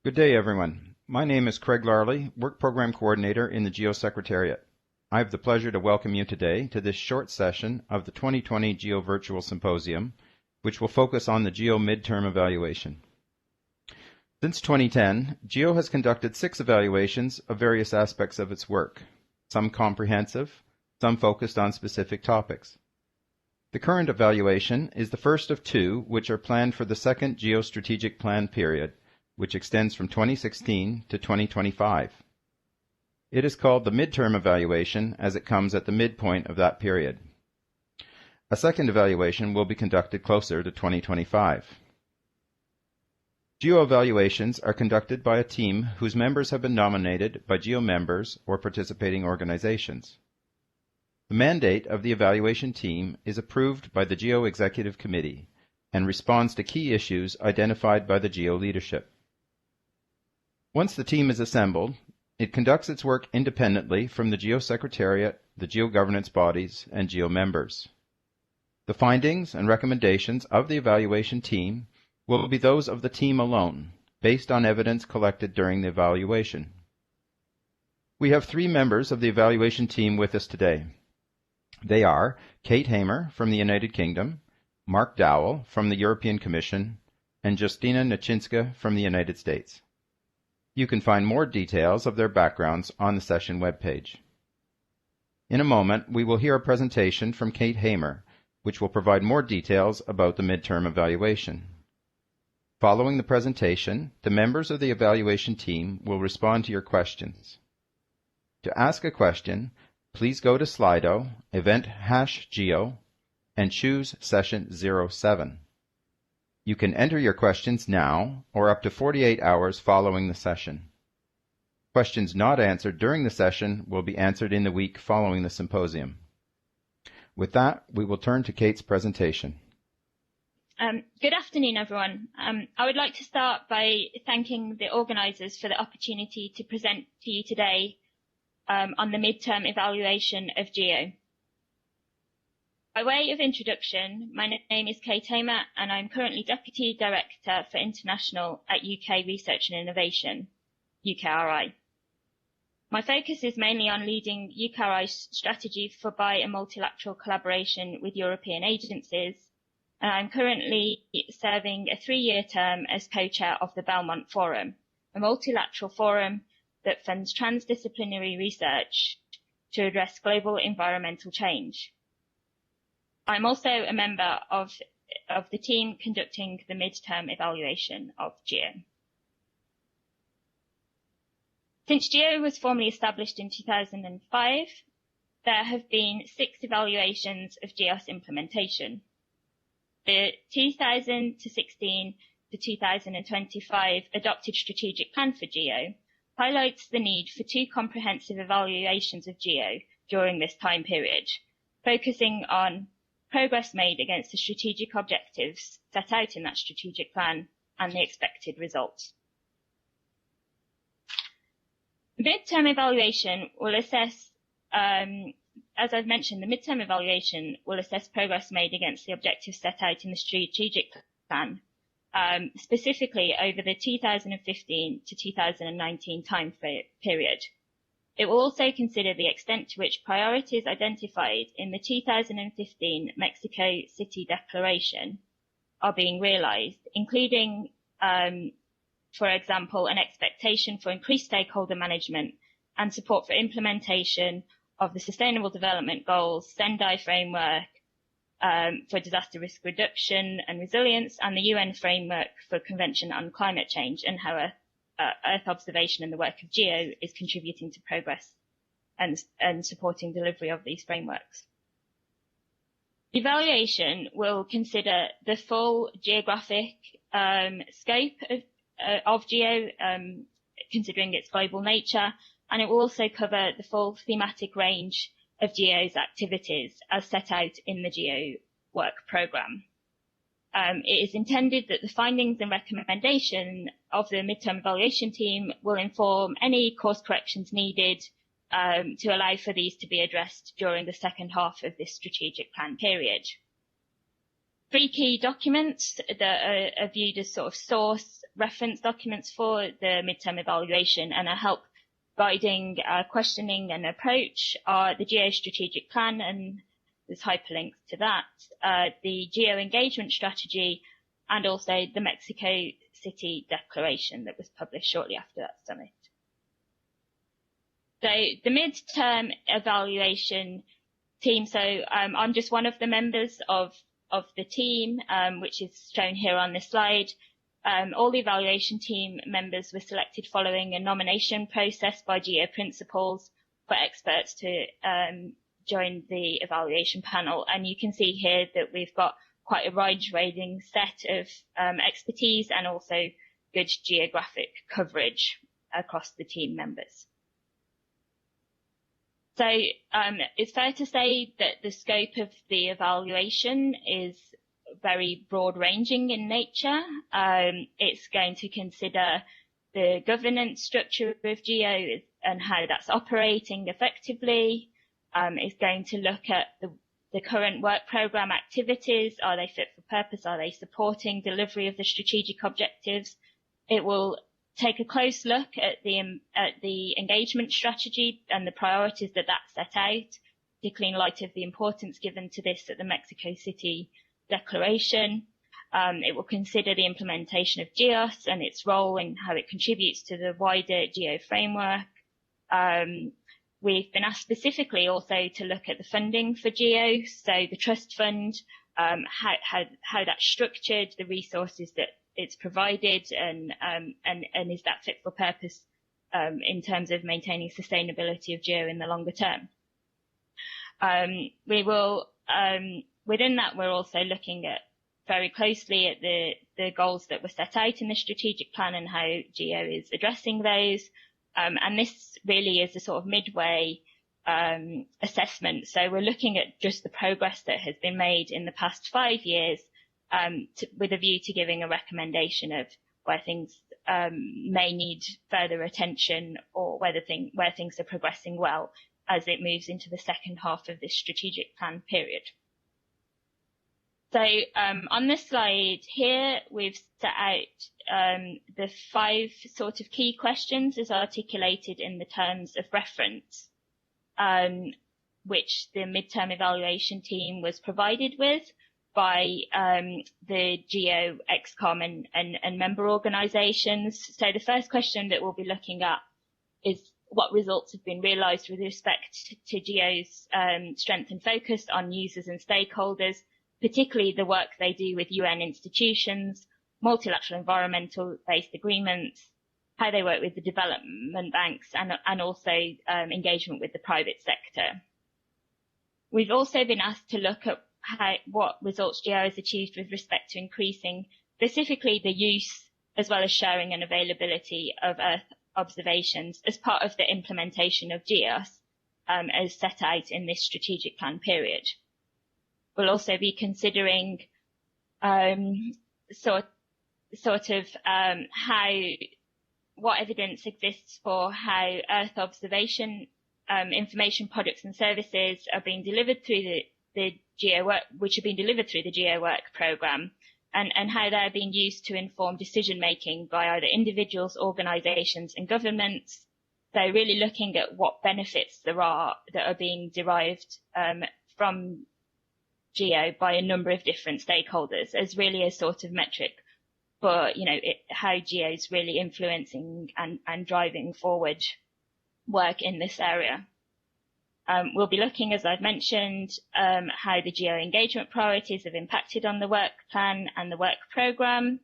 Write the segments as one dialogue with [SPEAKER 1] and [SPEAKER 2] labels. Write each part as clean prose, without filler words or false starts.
[SPEAKER 1] Good day, everyone. My name is Craig Larley, Work Program Coordinator in the GEO Secretariat. I have the pleasure to welcome you today to this short session of the 2020 GEO Virtual Symposium, which will focus on the GEO Mid-term Evaluation. Since 2010, GEO has conducted 6 evaluations of various aspects of its work, some comprehensive, some focused on specific topics. The current evaluation is the first of 2 which are planned for the second GEO Strategic Plan period, which extends from 2016 to 2025. It is called the Midterm Evaluation as it comes at the midpoint of that period. A second evaluation will be conducted closer to 2025. GEO evaluations are conducted by a team whose members have been nominated by GEO members or participating organizations. The mandate of the evaluation team is approved by the GEO Executive Committee and responds to key issues identified by the GEO leadership. Once the team is assembled, it conducts its work independently from the GEO Secretariat, the GEO governance bodies, and GEO members. The findings and recommendations of the evaluation team will be those of the team alone, based on evidence collected during the evaluation. We have 3 members of the evaluation team with us today. They are Kate Hamer from the United Kingdom, Mark Dowell from the European Commission, and Justina Nachinska from the United States. You can find more details of their backgrounds on the session webpage. In a moment, we will hear a presentation from Kate Hamer, which will provide more details about the midterm evaluation. Following the presentation, the members of the evaluation team will respond to your questions. To ask a question, please go to Slido, event #GEO, and choose session 07. You can enter your questions now or up to 48 hours following the session. Questions not answered during the session will be answered in the week following the symposium. With that, we will turn to Kate's presentation.
[SPEAKER 2] Good afternoon, everyone. I would like to start by thanking the organisers for the opportunity to present to you today on the midterm evaluation of GEO. By way of introduction, my name is Kate Hamer and I'm currently Deputy Director for International at UK Research and Innovation, UKRI. My focus is mainly on leading UKRI's strategy for bi- and multilateral collaboration with European agencies, and I'm currently serving a 3-year term as co-chair of the Belmont Forum, a multilateral forum that funds transdisciplinary research to address global environmental change. I'm also a member of the team conducting the midterm evaluation of GEO. Since GEO was formally established in 2005, there have been 6 evaluations of GEO's implementation. The 2016 to 2025 adopted strategic plan for GEO highlights the need for 2 comprehensive evaluations of GEO during this time period, focusing on progress made against the strategic objectives set out in that strategic plan and the expected results. The midterm evaluation will assess, as I've mentioned, the midterm evaluation will assess progress made against the objectives set out in the strategic plan, specifically over the 2015 to 2019 time period. It will also consider the extent to which priorities identified in the 2015 Mexico City Declaration are being realised, including, for example, an expectation for increased stakeholder management and support for implementation of the Sustainable Development Goals, Sendai Framework for Disaster Risk Reduction and Resilience, and the UN Framework for Convention on Climate Change, and how Earth observation and the work of GEO is contributing to progress and supporting delivery of these frameworks. The evaluation will consider the full geographic scope of GEO, considering its global nature, and it will also cover the full thematic range of GEO's activities as set out in the GEO work programme. It is intended that the findings and recommendation of the midterm evaluation team will inform any course corrections needed to allow for these to be addressed during the second half of this strategic plan period. 3 key documents that are viewed as sort of source reference documents for the midterm evaluation and a help guiding questioning and approach are the GEO strategic plan, and there's hyperlinks to that, the GEO engagement strategy, and also the Mexico City Declaration that was published shortly after that summit. So the midterm evaluation team, so I'm just one of the members of the team, which is shown here on this slide. All the evaluation team members were selected following a nomination process by GEO principals for experts to join the evaluation panel. And you can see here that we've got quite a wide-ranging set of expertise and also good geographic coverage across the team members. So it's fair to say that the scope of the evaluation is very broad-ranging in nature. It's going to consider the governance structure of GEO and how that's operating effectively. It's going to look at the current work programme activities. Are they fit for purpose? Are they supporting delivery of the strategic objectives? It will take a close look at the engagement strategy and the priorities that set out, particularly in light of the importance given to this at the Mexico City Declaration. It will consider the implementation of GEOS and its role and how it contributes to the wider GEO framework. We've been asked specifically also to look at the funding for GEO, so the trust fund, how that's structured, the resources that it's provided, and is that fit for purpose in terms of maintaining sustainability of GEO in the longer term. We will, within that, we're also looking at very closely at the goals that were set out in the strategic plan and how GEO is addressing those. And this really is a sort of midway assessment. So we're looking at just the progress that has been made in the past 5 years, with a view to giving a recommendation of where things may need further attention or where things are progressing well as it moves into the second half of this strategic plan period. So on this slide here, we've set out the 5 sort of key questions as articulated in the terms of reference, which the midterm evaluation team was provided with by the GEO XCOM and member organisations. So the first question that we'll be looking at is what results have been realised with respect to GEO's strength and focus on users and stakeholders, particularly the work they do with UN institutions, multilateral environmental-based agreements, how they work with the development banks, and also engagement with the private sector. We've also been asked to look at what results GEO has achieved with respect to increasing specifically the use as well as sharing and availability of Earth observations as part of the implementation of GEOS as set out in this strategic plan period. We'll also be considering what evidence exists for how Earth observation information products and services are being delivered through the GEO work, which have been delivered through the GEO work programme, and how they're being used to inform decision making by either individuals, organisations and governments. So really looking at what benefits there are that are being derived from GEO by a number of different stakeholders as really a sort of metric for, how GEO is really influencing and driving forward work in this area. We'll be looking, as I've mentioned, how the GEO engagement priorities have impacted on the work plan and the work programme,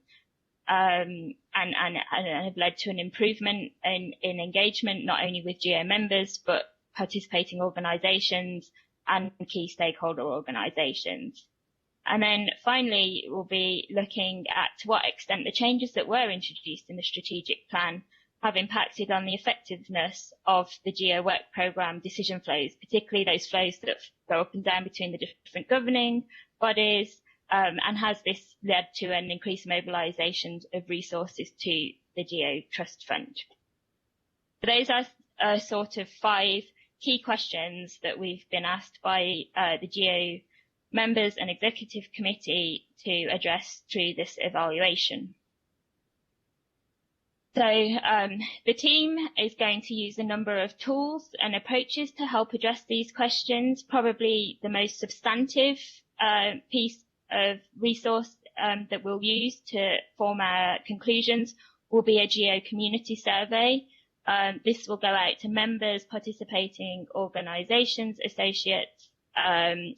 [SPEAKER 2] and have led to an improvement in engagement, not only with GEO members, but participating organisations and key stakeholder organisations. And then finally, we'll be looking at to what extent the changes that were introduced in the strategic plan have impacted on the effectiveness of the GEO work programme decision flows, particularly those flows that go up and down between the different governing bodies, and has this led to an increased mobilisation of resources to the GEO Trust Fund. So those are sort of 5 key questions that we've been asked by the GEO members and executive committee to address through this evaluation. So the team is going to use a number of tools and approaches to help address these questions. Probably the most substantive piece of resource that we'll use to form our conclusions will be a GEO community survey. This will go out to members, participating organisations, associates,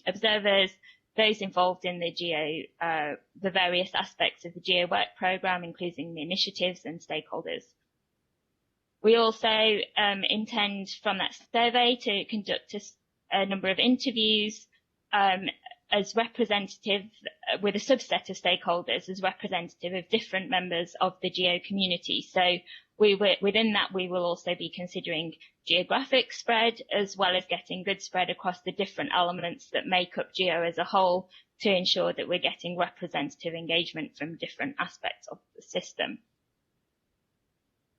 [SPEAKER 2] observers, those involved in the GEO, the various aspects of the GEO work programme, including the initiatives and stakeholders. We also intend from that survey to conduct a number of interviews as representative, with a subset of stakeholders as representative of different members of the GEO community. So within that, we will also be considering geographic spread, as well as getting good spread across the different elements that make up GEO as a whole, to ensure that we're getting representative engagement from different aspects of the system.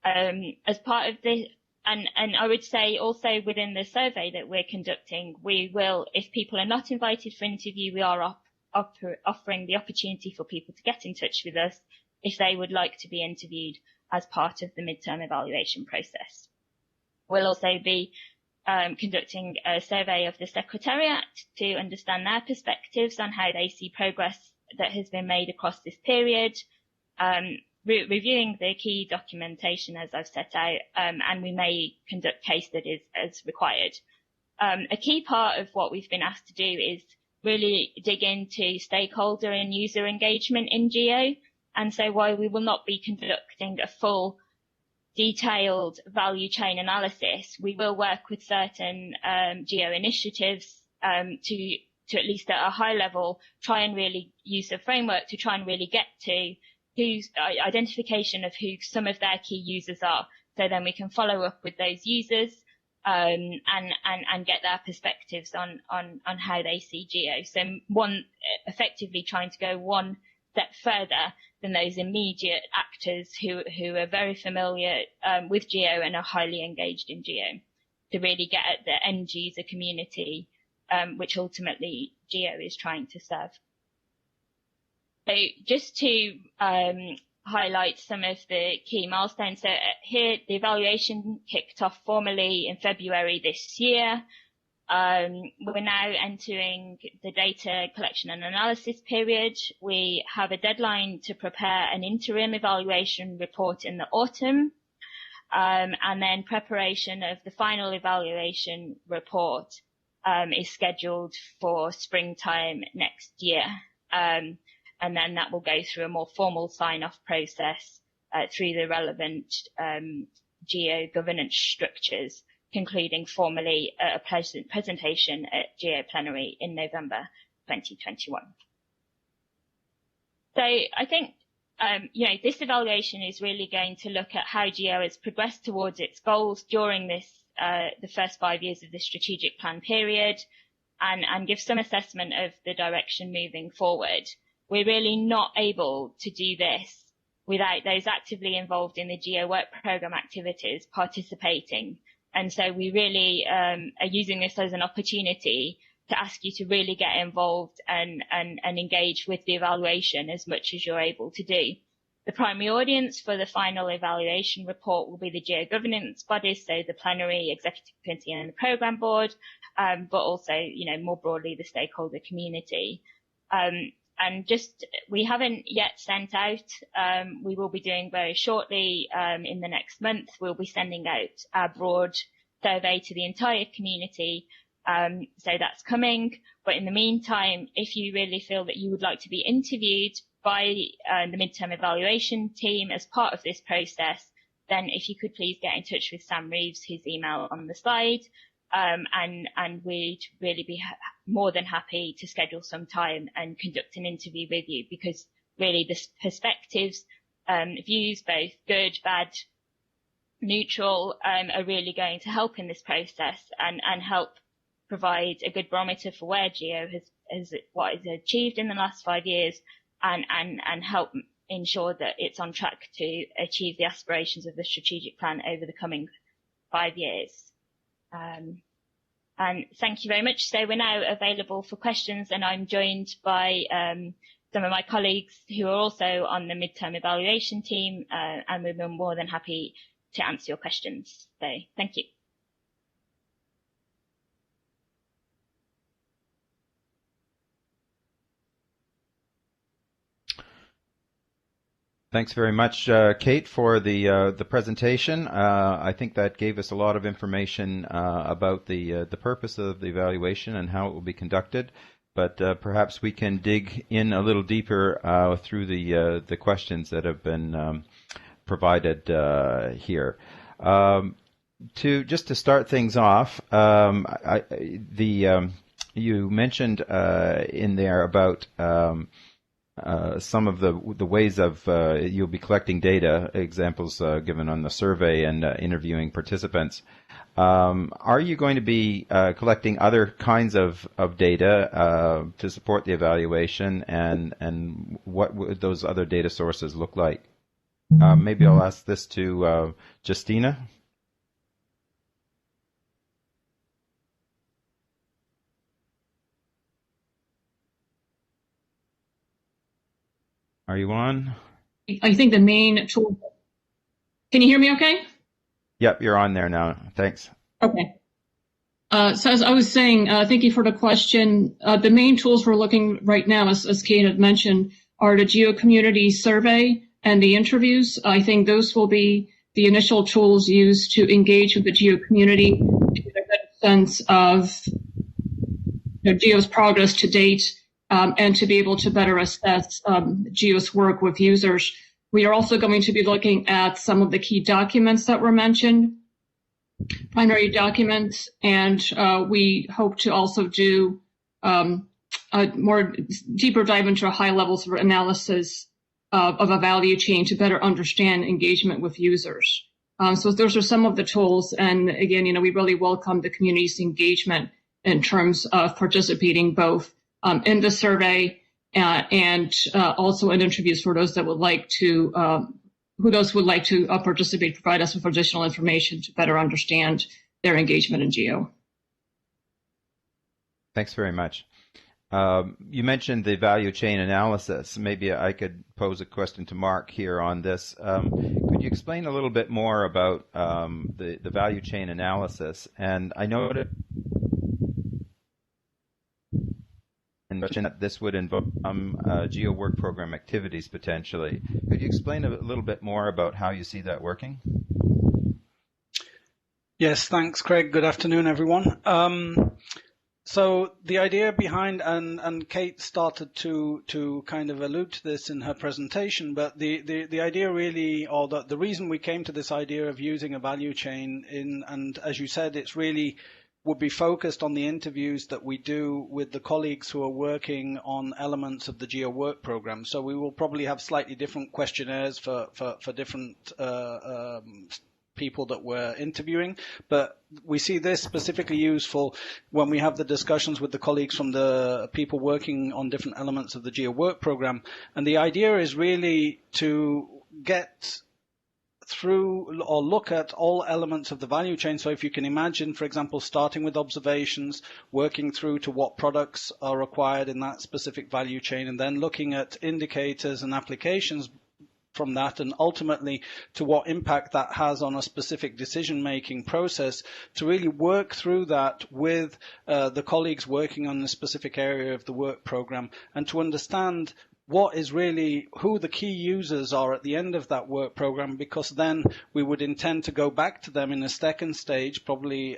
[SPEAKER 2] As part of this, and I would say also within the survey that we're conducting, we will, if people are not invited for interview, we are offering the opportunity for people to get in touch with us if they would like to be interviewed as part of the midterm evaluation process. We'll also be conducting a survey of the Secretariat to understand their perspectives on how they see progress that has been made across this period, reviewing the key documentation as I've set out, and we may conduct case studies as required. A key part of what we've been asked to do is really dig into stakeholder and user engagement in GEO. And so while we will not be conducting a full detailed value chain analysis, we will work with certain GEO initiatives to at least at a high level try and really use a framework to try and really get to whose identification of who some of their key users are. So then we can follow up with those users and get their perspectives on how they see GEO. So one, effectively trying to go one step further than those immediate actors who are very familiar with GEO and are highly engaged in GEO, to really get at the end user community, which ultimately GEO is trying to serve. So just to highlight some of the key milestones. So here, the evaluation kicked off formally in February this year. We're now entering the data collection and analysis period. We have a deadline to prepare an interim evaluation report in the autumn, and then preparation of the final evaluation report is scheduled for springtime next year. And then that will go through a more formal sign-off process through the relevant GEO governance structures, concluding formally a presentation at GEO Plenary in November 2021. So I think, this evaluation is really going to look at how GEO has progressed towards its goals during this, the first 5 years of the strategic plan period, and give some assessment of the direction moving forward. We're really not able to do this without those actively involved in the GEO work programme activities participating. And so we really are using this as an opportunity to ask you to really get involved and engage with the evaluation as much as you're able to do. The primary audience for the final evaluation report will be the GEO governance bodies, so the plenary, executive committee and the programme board, but also, more broadly, the stakeholder community. And just, we haven't yet sent out, we will be doing very shortly, in the next month, we'll be sending out our broad survey to the entire community. So that's coming. But in the meantime, if you really feel that you would like to be interviewed by the midterm evaluation team as part of this process, then if you could please get in touch with Sam Reeves, whose email on the slide, and we'd really be more than happy to schedule some time and conduct an interview with you, because really the perspectives, views, both good, bad, neutral, are really going to help in this process and help provide a good barometer for where GEO has what is achieved in the last 5 years, and help ensure that it's on track to achieve the aspirations of the strategic plan over the coming 5 years. And thank you very much. So we're now available for questions, and I'm joined by some of my colleagues who are also on the midterm evaluation team, and we'll be more than happy to answer your questions. So thank you.
[SPEAKER 1] Thanks very much, Kate, for the presentation. I think that gave us a lot of information about the purpose of the evaluation and how it will be conducted. But perhaps we can dig in a little deeper through the questions that have been provided here. Just to start things off, you mentioned in there about some of the ways of you'll be collecting data, examples given on the survey and interviewing participants. Are you going to be collecting other kinds of data to support the evaluation, and what would those other data sources look like? Maybe I'll ask this to Justina. Are you on?
[SPEAKER 3] I think the main tool. Can you hear me okay?
[SPEAKER 1] Yep, you're on there now. Thanks.
[SPEAKER 3] Okay. So as I was saying, thank you for the question. The main tools we're looking right now, as Kate had mentioned, are the GEO community survey and the interviews. I think those will be the initial tools used to engage with the GEO community to get a good sense of GEO's progress to date, and to be able to better assess GEO's work with users. We are also going to be looking at some of the key documents that were mentioned, primary documents, and we hope to also do a more deeper dive into high levels of analysis of a value chain to better understand engagement with users. So those are some of the tools, and again, we really welcome the community's engagement in terms of participating both in the survey and also in interviews for those that would like to, participate, provide us with additional information to better understand their engagement in GEO.
[SPEAKER 1] Thanks very much. You mentioned the value chain analysis. Maybe I could pose a question to Mark here on this. Could you explain a little bit more about the value chain analysis? And I know that this would involve GEO work program activities potentially. Could you explain a little bit more about how you see that working?
[SPEAKER 4] Yes, thanks, Craig. Good afternoon, everyone. So the idea behind, and Kate started to kind of allude to this in her presentation, but the idea really, or the reason we came to this idea of using a value chain and as you said, it's really would be focused on the interviews that we do with the colleagues who are working on elements of the GEO work program. So we will probably have slightly different questionnaires for different people that we're interviewing, but we see this specifically useful when we have the discussions with the colleagues from the people working on different elements of the GEO work program. And the idea is really to get through or look at all elements of the value chain. So if you can imagine, for example, starting with observations, working through to what products are required in that specific value chain, and then looking at indicators and applications from that, and ultimately to what impact that has on a specific decision-making process, to really work through that with the colleagues working on the specific area of the work program, and to understand what is really who the key users are at the end of that work program, because then we would intend to go back to them in a second stage, probably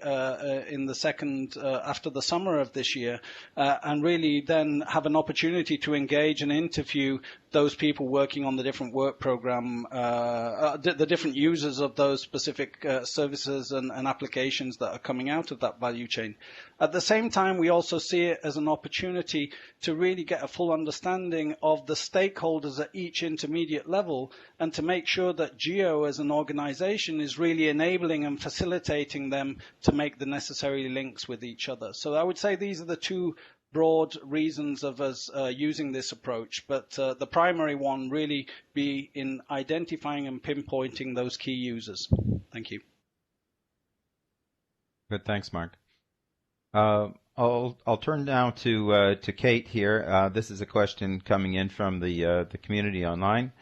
[SPEAKER 4] in the second after the summer of this year, and really then have an opportunity to engage and interview those people working on the different work program, the different users of those specific services and applications that are coming out of that value chain. At the same time, we also see it as an opportunity to really get a full understanding of the stakeholders at each intermediate level, and to make sure that GEO as an organization is really enabling and facilitating them to make the necessary links with each other. So I would say these are the two broad reasons of us using this approach, but the primary one really be in identifying and pinpointing those key users. Thank you.
[SPEAKER 1] Good, thanks, Mark. I'll turn now to Kate here. This is a question coming in from the community online.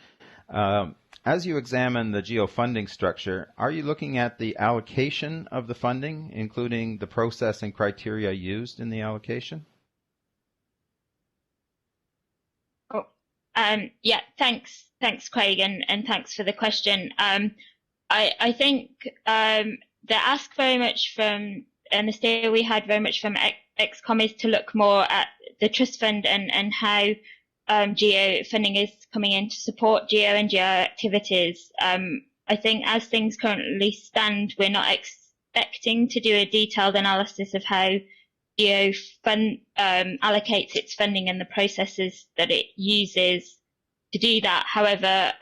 [SPEAKER 1] As you examine the GEO funding structure, are you looking at the allocation of the funding, including the process and criteria used in the allocation?
[SPEAKER 2] Oh, yeah, thanks, Craig, and thanks for the question. I think the ask very much from, and the steer we had very much from XCOM is to look more at the trust fund and how GEO funding is coming in to support GEO and GEO activities. I think as things currently stand, we're not expecting to do a detailed analysis of how GEO allocates its funding and the processes that it uses to do that. However,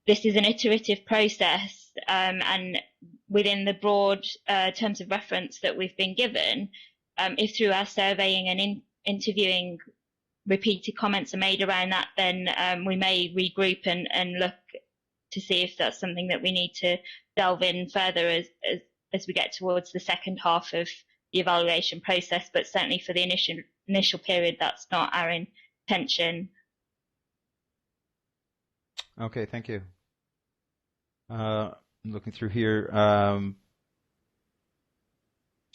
[SPEAKER 2] this is an iterative process, and within the broad terms of reference that we've been given, if through our surveying and interviewing repeated comments are made around that, then we may regroup and look to see if that's something that we need to delve in further as we get towards the second half of the evaluation process. But certainly for the initial period, that's not our intention.
[SPEAKER 1] Okay, thank you. Looking through here,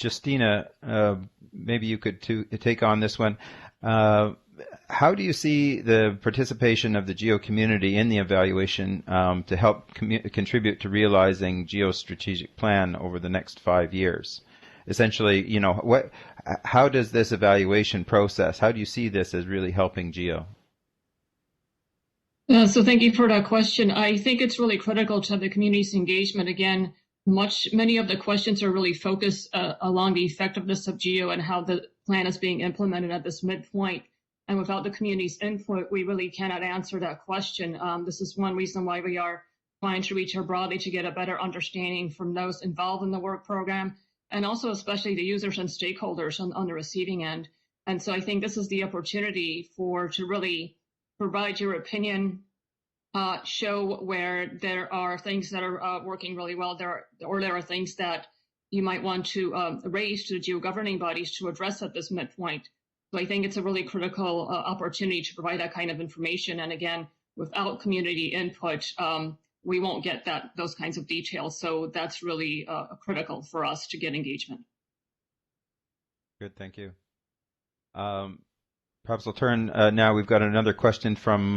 [SPEAKER 1] Justina, maybe you could take on this one. How do you see the participation of the GEO community in the evaluation to help contribute to realizing GEO's strategic plan over the next 5 years? Essentially, you know, how does this evaluation process, how do you see this as really helping GEO?
[SPEAKER 3] So thank you for that question. I think it's really critical to have the community's engagement. Again, many of the questions are really focused along the effectiveness of GEO and how the plan is being implemented at this midpoint. And without the community's input, we really cannot answer that question. This is one reason why we are trying to reach out broadly to get a better understanding from those involved in the work program, and also especially the users and stakeholders on the receiving end. And so I think this is the opportunity to really provide your opinion, show where there are things that are working really well, there are things that you might want to raise to the GEO governing bodies to address at this midpoint. So I think it's a really critical opportunity to provide that kind of information. And again, without community input, we won't get those kinds of details. So that's really critical for us to get engagement.
[SPEAKER 1] Good, thank you. Perhaps I'll turn now. We've got another question from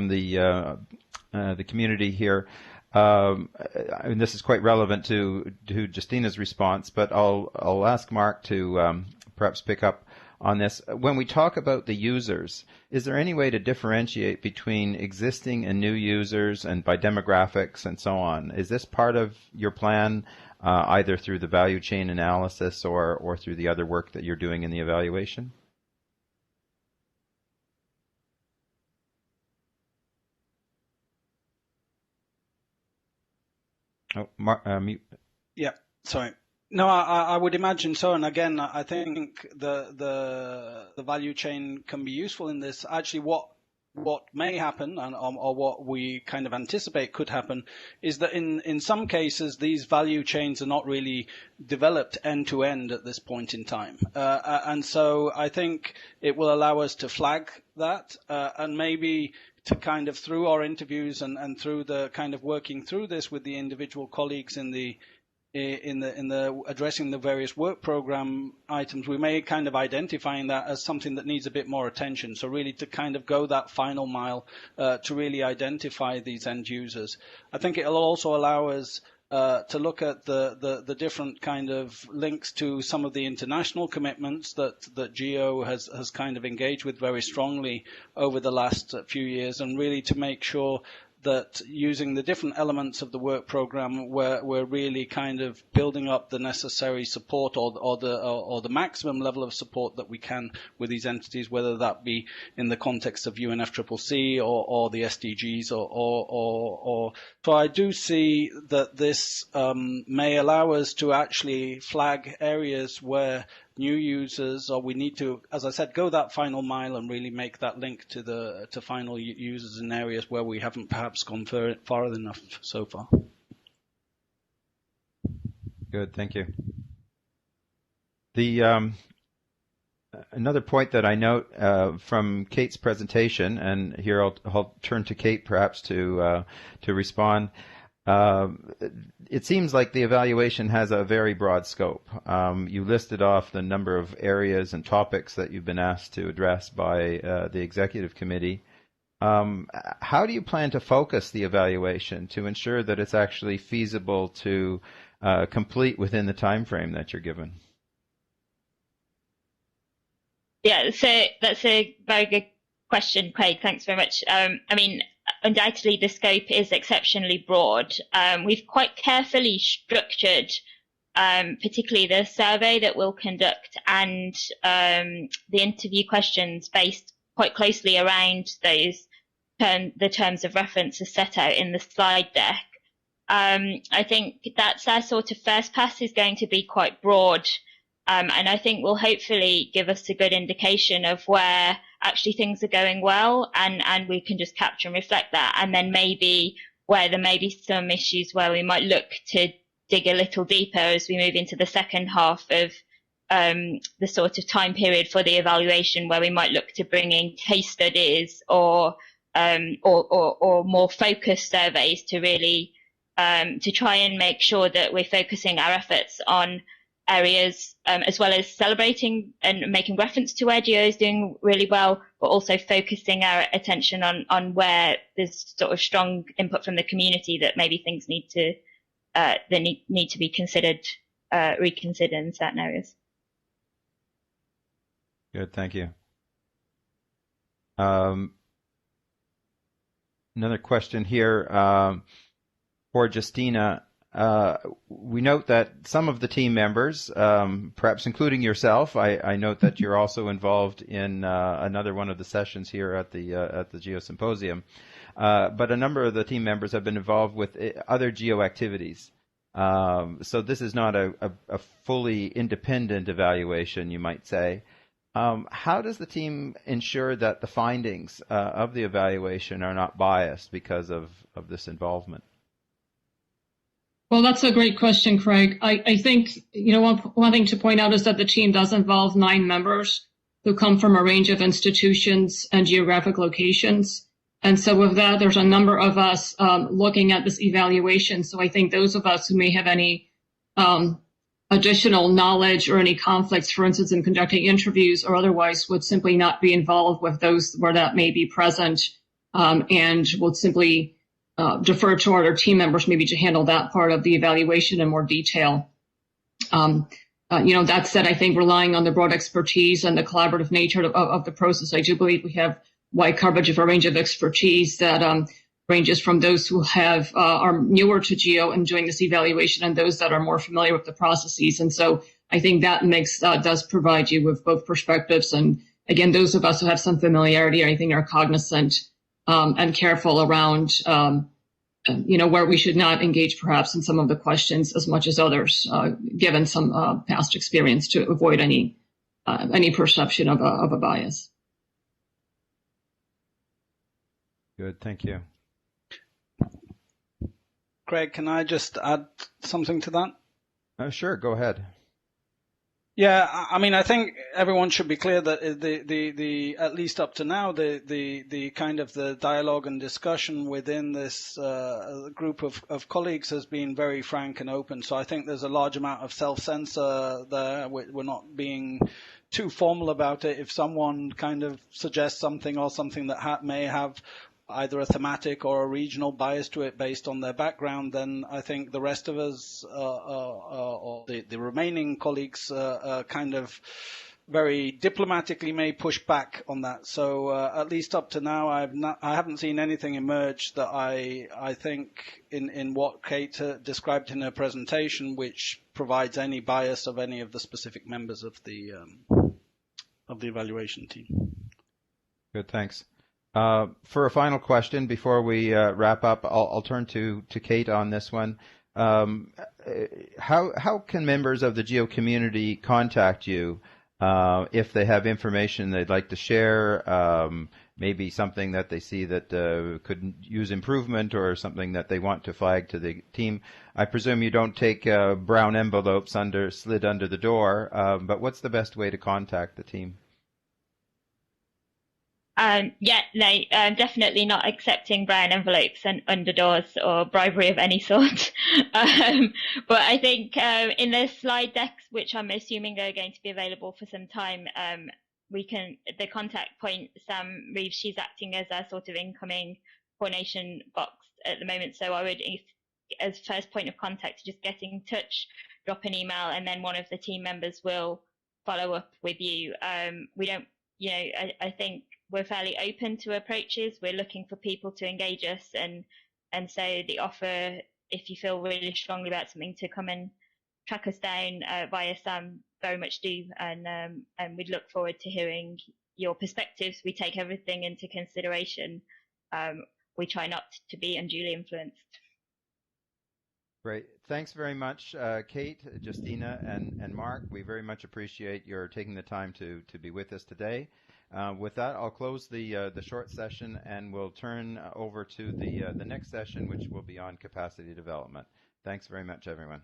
[SPEAKER 1] the community here. And this is quite relevant to Justina's response, but I'll ask Mark to perhaps pick up on this. When we talk about the users, is there any way to differentiate between existing and new users and by demographics and so on? Is this part of your plan, either through the value chain analysis or through the other work that you're doing in the evaluation? Oh, mute.
[SPEAKER 4] Yeah, sorry. No, I would imagine so. And again, I think the value chain can be useful in this. Actually, what may happen, or what we kind of anticipate could happen, is that in some cases these value chains are not really developed end to end at this point in time, and so I think it will allow us to flag that, and maybe to kind of through our interviews and through the kind of working through this with the individual colleagues in the addressing the various work program items, we may kind of identifying that as something that needs a bit more attention. So really to kind of go that final mile to really identify these end users. I think it'll also allow us to look at the different kind of links to some of the international commitments that GEO has kind of engaged with very strongly over the last few years, and really to make sure that using the different elements of the work program, we're really kind of building up the necessary support or the maximum level of support that we can with these entities, whether that be in the context of UNFCCC or the SDGs or so I do see that this may allow us to actually flag areas where new users, or we need to, as I said, go that final mile and really make that link to final users in areas where we haven't perhaps gone far enough so far. Good,
[SPEAKER 1] thank you. Another point that I note from Kate's presentation, and here I'll turn to Kate perhaps to respond. It seems like the evaluation has a very broad scope. You listed off the number of areas and topics that you've been asked to address by the executive committee. How do you plan to focus the evaluation to ensure that it's actually feasible to complete within the time frame that you're given?
[SPEAKER 2] Yeah, so that's a very good question, Craig. Thanks very much. I mean, undoubtedly the scope is exceptionally broad. We've quite carefully structured, particularly the survey that we'll conduct and the interview questions based quite closely around those the terms of reference as set out in the slide deck. I think that's our sort of first pass is going to be quite broad. And I think will hopefully give us a good indication of where actually things are going well, and we can just capture and reflect that. And then maybe where there may be some issues where we might look to dig a little deeper as we move into the second half of the sort of time period for the evaluation, where we might look to bring in case studies or more focused surveys to really to try and make sure that we're focusing our efforts on areas as well as celebrating and making reference to where GEO is doing really well, but also focusing our attention on where there's sort of strong input from the community that maybe things need to need to be considered, reconsidered in certain areas.
[SPEAKER 1] Good, thank you. Another question here for Justina. We note that some of the team members, perhaps including yourself, I note that you're also involved in another one of the sessions here at the GEO Symposium, but a number of the team members have been involved with other GEO activities. So this is not a fully independent evaluation, you might say. How does the team ensure that the findings of the evaluation are not biased because of this involvement?
[SPEAKER 3] Well, that's a great question, Craig. I think, one thing to point out is that the team does involve 9 members who come from a range of institutions and geographic locations. And so with that, there's a number of us looking at this evaluation. So I think those of us who may have any additional knowledge or any conflicts, for instance, in conducting interviews or otherwise, would simply not be involved with those where that may be present, and would simply defer to our team members maybe to handle that part of the evaluation in more detail. That said, I think relying on the broad expertise and the collaborative nature of the process, I do believe we have wide coverage of a range of expertise that ranges from those who are newer to GEO and doing this evaluation and those that are more familiar with the processes. And so I think that mix does provide you with both perspectives. And again, those of us who have some familiarity, I think, are cognizant and careful around, where we should not engage perhaps in some of the questions as much as others, given some past experience to avoid any perception of a bias.
[SPEAKER 1] Good, thank you.
[SPEAKER 4] Craig, can I just add something to that?
[SPEAKER 1] Sure, go ahead.
[SPEAKER 4] Yeah, I mean, I think everyone should be clear that the at least up to now, the kind of the dialogue and discussion within this group of colleagues has been very frank and open. So I think there's a large amount of self-censor there. We're not being too formal about it. If someone kind of suggests something or something that may have either a thematic or a regional bias to it based on their background, then I think the rest of us, or the remaining colleagues, kind of very diplomatically may push back on that. So at least up to now, I haven't seen anything emerge that I think in what Kate described in her presentation, which provides any bias of any of the specific members of the evaluation team.
[SPEAKER 1] Good, thanks. For a final question before we wrap up, I'll turn to Kate on this one. How can members of the GEO community contact you if they have information they'd like to share, maybe something that they see that could use improvement or something that they want to flag to the team. I presume you don't take brown envelopes slid under the door, but what's the best way to contact the team?
[SPEAKER 2] Definitely not accepting brown envelopes and under doors or bribery of any sort. But I think in the slide decks, which I'm assuming are going to be available for some time, the contact point, Sam Reeves, she's acting as our sort of incoming coordination box at the moment. So I would, as first point of contact, just get in touch, drop an email, and then one of the team members will follow up with you. We don't, I think we're fairly open to approaches. We're looking for people to engage us, and so the offer, if you feel really strongly about something, to come and track us down via Sam, very much do, and we'd look forward to hearing your perspectives. We take everything into consideration. We try not to be unduly influenced.
[SPEAKER 1] Great. Thanks very much, Kate, Justina, and Mark. We very much appreciate your taking the time to be with us today. With that, I'll close the short session, and we'll turn over to the next session, which will be on capacity development. Thanks very much, everyone.